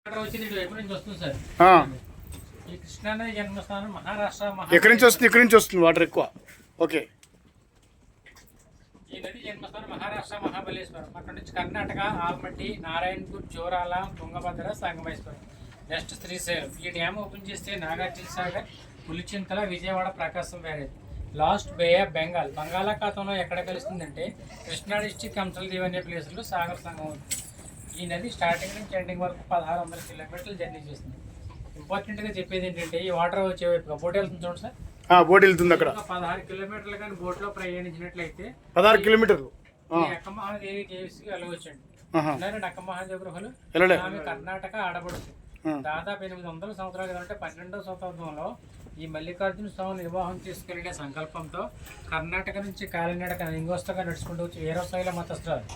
ఈ కృష్ణానది జన్మస్థానం మహారాష్ట్ర. ఎక్కడి నుంచి వస్తుంది వాటర్ ఎక్కువ? ఓకే. ఈ నది జన్మస్థానం మహారాష్ట్ర మహాబలేశ్వరం. అక్కడ నుంచి కర్ణాటక ఆల్మట్టి, నారాయణపూర్, జోరాల, తుంగభద్ర, సంగమేశ్వరం, నెక్స్ట్ శ్రీశైలం. ఈ డ్యామ్ ఓపెన్ చేస్తే Nagarjuna Sagar, Pulichintala, Vijayawada, Prakasam barrage, last bay of Bengal, బంగాళాఖాతంలో ఎక్కడ కలుస్తుందంటే కృష్ణా డిస్టిక్ కంసల్దీవ్ అనే ప్లేస్లో సాగర్ సంగమం అవుతుంది. ఈ నది స్టార్టింగ్ నుంచి ఎండింగ్ వరకు 1600 కిలోమీటర్లు జర్నీ చేస్తుంది. ఇంపార్టెంట్గా చెప్పేది ఏంటంటే ఈ వాటర్ వచ్చే వైపుగా బోట్ వెళ్తుంది చూడండి సార్. బోట్ వెళ్తుంది అక్కడ 16 కిలోమీటర్లు కానీ బోట్లో ప్రయాణించినట్లయితే 16 కిలోమీటర్లు అక్కమహాదేవి కేవ్స్కి వెళ్ళవచ్చండి. అక్కమహాదేవి గృహలు ఆమె కర్ణాటక ఆడబడుతుంది. దాదాపు 800 సంవత్సరాలు కదంటే 12వ శతాబ్దంలో ఈ మల్లికార్జున స్వామిని వివాహం చేసుకునే సంకల్పంతో కర్ణాటక నుంచి కాలినడక ఇంగోస్తగా నడుచుకుంటూ వచ్చి వీరశైల మతస్థురాలు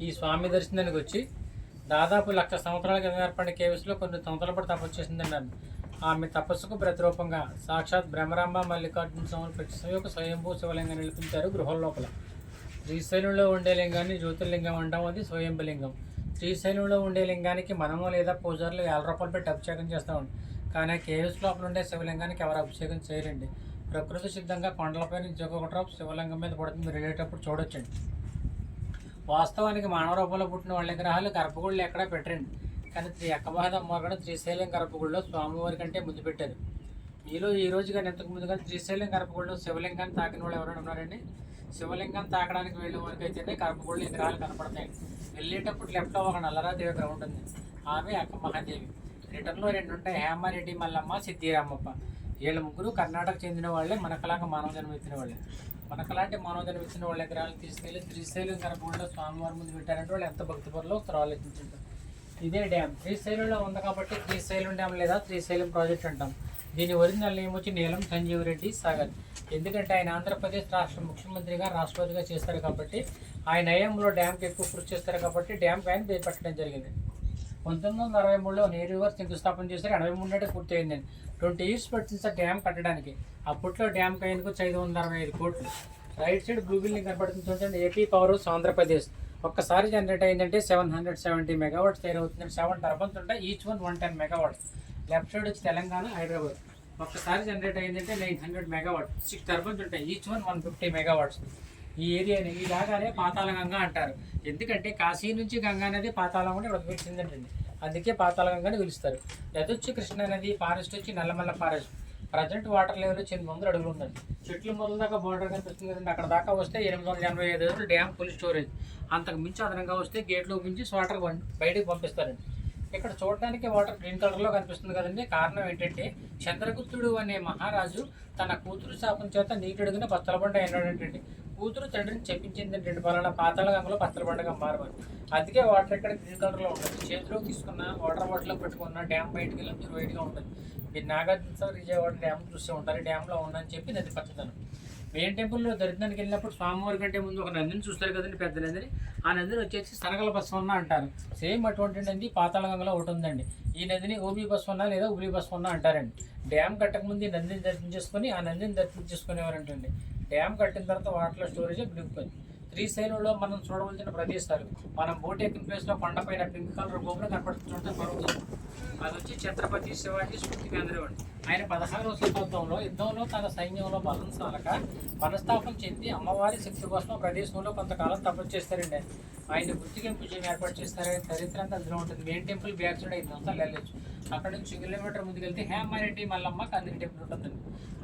ఈ స్వామి దర్శనానికి వచ్చి దాదాపు 1,00,000 సంవత్సరాల క్రితం ఏర్పడిన కేవ్స్లో కొన్ని సంవత్సరాల పాటు తపస్సు చేసిందండి. ఆమె తపస్సుకు ప్రతిరూపంగా సాక్షాత్ బ్రహ్మరాంబ మల్లికార్జున స్వామిని ప్రతి ఒక స్వయంభూ శివలింగం నిలిపించారు గృహం లోపల. శ్రీశైలంలో ఉండే లింగాన్ని జ్యోతిర్లింగం అంటాం, అది స్వయంభలింగం. శ్రీశైలంలో ఉండే లింగానికి మనము లేదా పూజారులు 50 రూపాయలు పెట్టి అభిషేకం చేస్తామండి. కానీ కేవ్స్ లోపల ఉండే శివలింగానికి ఎవరు అభిషేకం చేయరండి. ప్రకృతి సిద్ధంగా కొండలపై నుంచి ఒక్కొక్క డ్రాప్ శివలింగం మీద పడుతుంది, మీరు వెళ్ళేటప్పుడు చూడొచ్చండి. వాస్తవానికి మానవ రూపంలో పుట్టిన వాళ్ళ విగ్రహాలు గర్భగుళ్ళు ఎక్కడా పెట్టరండి. కానీ అక్కమహాదమ్మ కూడా శ్రీశైలం గర్భగుడిలో స్వామివారి కంటే ముందు పెట్టారు. మీలో ఈ రోజు కానీ ఇంతకు ముందు కానీ శ్రీశైలం గర్భగుడిలో శివలింగాన్ని తాకిన వాళ్ళు ఎవరైనా ఉన్నారండి? శివలింగాన్ని తాకడానికి వెళ్ళే వరకు అయితేనే గర్భగుళ్ళు విగ్రహాలు కనపడతాయి. వెళ్ళేటప్పుడు లెఫ్ట్లో ఒక నల్లరాదేవి విగ్రహం ఉంటుంది, ఆమె అక్కమహాదేవి. రిటర్న్లో 2 ఉంటాయి, హేమారెడ్డి మల్లమ్మ, సిద్ధిరామప్ప. వీళ్ళ ముగ్గురు కర్ణాటక చెందిన వాళ్ళే, మనకలాగా మానవ జన్మ ఎత్తిన వాళ్ళే. మనకలాంటి మానవ జన్మ ఎత్తిన వాళ్ళ విగ్రహాలను తీసుకెళ్ళి శ్రీశైలం గర్భగుడిలో స్వామివారి ముందు పెట్టారంటే వాళ్ళు ఎంత భక్తిపరులో ఒకసారి ఆలోచించుంటారు. ఇదే డ్యామ్ శ్రీశైలంలో ఉంది కాబట్టి శ్రీశైలం డ్యామ్ లేదా శ్రీశైలం ప్రాజెక్ట్ అంటాం. దీని ఒరిజినల్ నేమ్ వచ్చి నీలం సంజీవ్ రెడ్డి సాగర్. ఎందుకంటే ఆయన ఆంధ్రప్రదేశ్ రాష్ట్ర ముఖ్యమంత్రిగా రాష్ట్రపతిగా చేస్తారు కాబట్టి ఆయన నయంలో డ్యామ్కి ఎక్కువ కృషి చేస్తారు కాబట్టి డ్యామ్ ఆయన పేరు పెట్టడం జరిగింది. 1963లో నెహ్రూ గారు శంకుస్థాపన చేశారు. 83 నాటే పూర్తి అయిందండి. 20 years పట్టింది సార్ డ్యామ్ కట్టడానికి. అప్పట్లో డ్యామ్ అయ్యేందుకు 565 కోట్లు. రైట్ సైడ్ బ్లూ బిల్డింగ్ కనపడుతుంది చూడండి, ఏపీ పవర్ హౌస్ ఆంధ్రప్రదేశ్. ఒక్కసారి జనరేట్ అయిందంటే 770 మెగావాట్స్ తయారవుతుంది. 7 టర్బన్స్ ఉంటాయి, ఈచ్ 110 మెగావాట్స్. లెఫ్ట్ సైడ్ వచ్చి తెలంగాణ, హైదరాబాద్. ఒక్కసారి జనరేట్ అయిందంటే 900 మెగావాట్స్. 6 టర్బన్స్ ఉంటాయి, ఈచ్ 150 మెగావాట్స్. ఈ ఏరియాని ఇలాగానే పాతాళ గంగా అంటారు. ఎందుకంటే కాశీ నుంచి గంగా నది పాతాళం కూడా ఉద్భవించిందండి, అందుకే పాతాళ గంగాని పిలుస్తారు. ఎదొచ్చి కృష్ణా నది, ఫారెస్ట్ వచ్చి Nallamala forest. Present water level వచ్చి 800 అడుగులు ఉందండి. చెట్లు మొదల దాకా బోర్డర్ కనిపిస్తుంది కదండి, అక్కడ దాకా వస్తే 885 అడుగులు డ్యామ్ ఫుల్ స్టోరేజ్. అంతకు మించి అదనంగా వస్తే గేట్లో మించి వాటర్ బయటకు పంపిస్తారండి. ఇక్కడ చూడడానికి వాటర్ గ్రీన్ కలర్లో కనిపిస్తుంది కదండి. కారణం ఏంటంటే చంద్రగుప్తుడు అనే మహారాజు తన కూతురు శాపం చేత నీటిడుగున పచ్చలబండ అయినాడంటండి. కూతురు తండ్రిని చెప్పించిందంటే పలానా పాతాళ గంగలో పచ్చలబండగా మారమని. అందుకే వాటర్ ఇక్కడ గ్రీన్ కలర్లో ఉంటుంది. చేతిలో తీసుకున్న వాటర్ బాటిల్లో పెట్టుకున్న డ్యామ్ బయటకు వెళ్ళి మీరు వైట్గా ఉంటుంది. మీరు నాగార్జున సాగర్ విజయవాడ డ్యామ్ చూస్తూ ఉంటారు, డ్యామ్లో ఉందని చెప్పి నది పచ్చదనం. మెయిన్ టెంపుల్లో దర్శనానికి వెళ్ళినప్పుడు స్వామివారి కంటే ముందు ఒక నందిని చూస్తారు కదండి, పెద్ద నందిని. ఆ నందిని వచ్చేసి సనగల బస్వన్న అంటారు. సేమ్ అటువంటి నది పాతాళ గంగలో ఒకటి ఉందండి. ఈ నదిని ఓబీ బస్వన్న లేదా ఉబిలి బస్వన్న అంటారండి. డ్యామ్ కట్టకముందు ఈ నందిని దర్శనం చేసుకుని ఆ నందిని దర్శనం చేసుకునేవారంటండి. డ్యామ్ కట్టిన తర్వాత వాటర్లో స్టోరేజ్ బిడిపోయింది. శ్రీశైలంలో మనం చూడవలసిన ప్రదేశాలు, మనం బోట్ ఎక్కిన ప్లేస్లో కొండపైన పింక్ కలర్ గోపురం కనపడుతుంటే పర్వతం, అది వచ్చి ఛత్రపతి శివాజీ స్మృతి కేంద్రం అండి. ఆయన 16వ శతాబ్దంలో యుద్ధంలో తన సైన్యంలో బలం సాలక మనస్తాపం చెంది అమ్మవారి శక్తి కోసం ప్రదేశంలో కొంతకాలం తపస్సు చేస్తారండి. ఆయన గుర్తింపు పూజను ఏర్పాటు చేస్తారని చరిత్ర అంతా అందులో ఉంటుంది. మెయిన్ టెంపుల్ బ్యాక్ సైడ్ 5 నిమిషాలు వెళ్ళచ్చు. అక్కడ నుంచి 1 కిలోమీటర్ ముందుకు వెళ్తే హేమారెడ్డి మల్లమ్మ కన్నిటి టెంపుల్ ఉంటుందండి.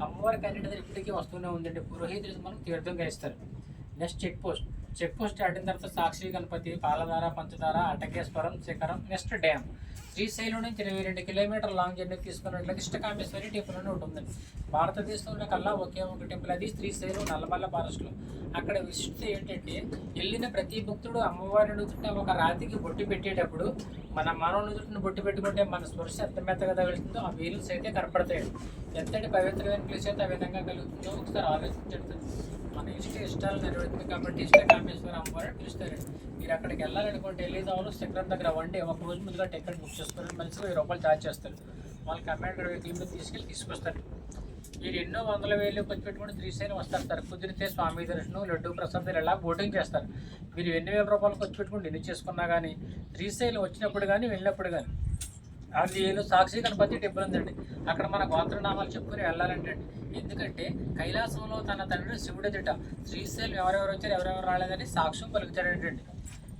అమ్మవారి కన్నిటి ఇప్పటికీ వస్తూనే ఉందండి. పురోహితులు మనం తీర్థంగా ఇస్తారు. నెక్స్ట్ చెక్ పోస్ట్ దాటిన తర్వాత సాక్షి గణపతి, పాలధార, పంచదార, అటకేశ్వరం, శిఖరం, నెక్స్ట్ డ్యామ్. శ్రీశైలం నుంచి 22 కిలోమీటర్ లాంగ్ జర్నీ తీసుకున్నట్లయితే ఇష్టకామేశ్వరి టెంపుల్ అని ఉంటుందండి. భారతదేశంలో కల్లా ఒకే ఒక టెంపుల్, అది శ్రీశైలం నల్లమల్ల ఫారెస్ట్లో. అక్కడ విశిష్టత ఏంటంటే వెళ్ళిన ప్రతి భక్తుడు అమ్మవారి నుదుటిన ఒక రాతికి బొట్టు పెట్టేటప్పుడు మన మానవ నుదుటిని బొట్టు పెట్టుకుంటే మన స్పర్శ ఎంత మెత్తగా తగులుతుందో ఆ వీల్స్ అయితే కనపడతాయి. ఎంతటి పవిత్రమైన ప్లేస్ అయితే ఆ విధంగా కలుగుతుందో ఒకసారి ఆలోచించండి. మన ఇష్టాలు నెరవేరుతుంది కాబట్టి ఇష్టకామేశ్వర అమ్మవారిని పిలుస్తారండి. మీరు అక్కడికి వెళ్ళాలనుకుంటే వెళ్ళేదాము శిఖరం దగ్గర వన్ డే ఒక రోజు ముందుగా టికెట్ బుక్ చేసుకుని మనిషికి 1000 రూపాయలు ఛార్జ్ చేస్తారు. వాళ్ళకి కమాండర్ వెహికల్ మీద తీసుకొస్తారు. మీరు ఎన్నో వందల వేలు ఖర్చు పెట్టుకుని శ్రీశైలం వస్తారు సార్. కుదిరితే స్వామి దర్శనం, లడ్డు ప్రసాదాలు ఇలా బోటింగ్ చేస్తారు. మీరు ఎన్ని వేల రూపాయలు ఖర్చు పెట్టుకుని ఎన్ని చేసుకున్నా కానీ శ్రీశైలం వచ్చినప్పుడు కానీ వెళ్ళినప్పుడు కానీ అది ఏదో సాక్షి గణపతి టెంపుల్ ఉందండి. అక్కడ మన గోత్రనామాలు చెప్పుకుని వెళ్ళాలంటే అండి. ఎందుకంటే కైలాసంలో తన తండ్రి శివుడెదుట శ్రీశైలం ఎవరెవరు వచ్చారు ఎవరెవరు రాలేదని సాక్ష్యం పలుకుతాడంటండి.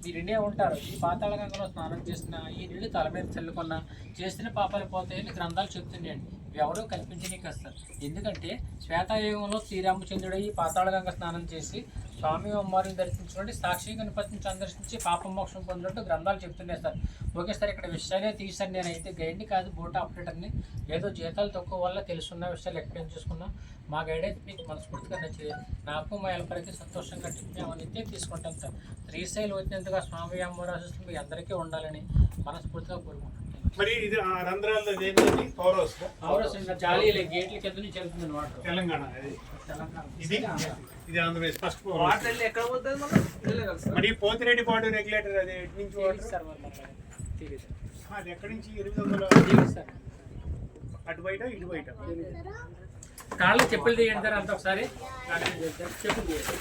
మీరు వినే ఉంటారు. ఈ పాతాళ గంగలో స్నానం చేసిన, ఈ నీళ్ళు తల మీద చల్లుకున్న, చేసిన పాపాలు పోతాయని గ్రంథాలు చెప్తున్నాయండి. ఎవరో కల్పించనీకి వస్తారు. ఎందుకంటే శ్వేతాయుగంలో శ్రీరామచంద్రుడు ఈ పాతాళ గంగ స్నానం చేసి స్వామి అమ్మవారిని దర్శించుకోండి, సాక్షి గణపతిని సందర్శించి పాప మోక్షం పొందినట్టు గ్రంథాలు చెప్తున్నాయి సార్. ఓకే సార్, ఇక్కడ విషయాలే తీసాను. నేనైతే గైడ్ని కాదు, బోట్ ఆపరేటర్ని. ఏదో జీతాలు తక్కువ వల్ల తెలుసున్న విషయాలు ఎక్స్ప్లెయిన్ చేసుకున్నా. మా గైడ్ అయితే మీకు మనస్ఫూర్తిగా నచ్చింది. నాకు మా ఎల్పరికి సంతోషంగా టిప్ని అవన్నీ తీసుకుంటాం సార్. శ్రీశైలం వచ్చినందుగా స్వామి అమ్మవారి ఆశీస్సులు మీ అందరికీ ఉండాలని మనస్ఫూర్తిగా కోరుకుంటున్నాను. మరి ఇది ఆ రంధ్రాల్లో ఏంటండి? పవర్ హౌస్ జాలి గేట్ల కింద నుంచి వెళ్తుంది వాటర్. తెలంగాణ ఇది ఇది ఆంధ్రప్రదేశ్ ఫస్ట్ పవర్. వాటర్ ఎక్కడ పోతుంది మనం? మరి పోతిరెడ్డి పాటు రెగ్యులేటర్ అది ఎటు నుంచి వాటర్? సార్ అది ఎక్కడి నుంచి? 800 సార్ అటు బయట ఇటు బయట. కాళ్ళు చెప్పులు తీయండి సార్. అంత ఒకసారి చెప్పులు తీయండి.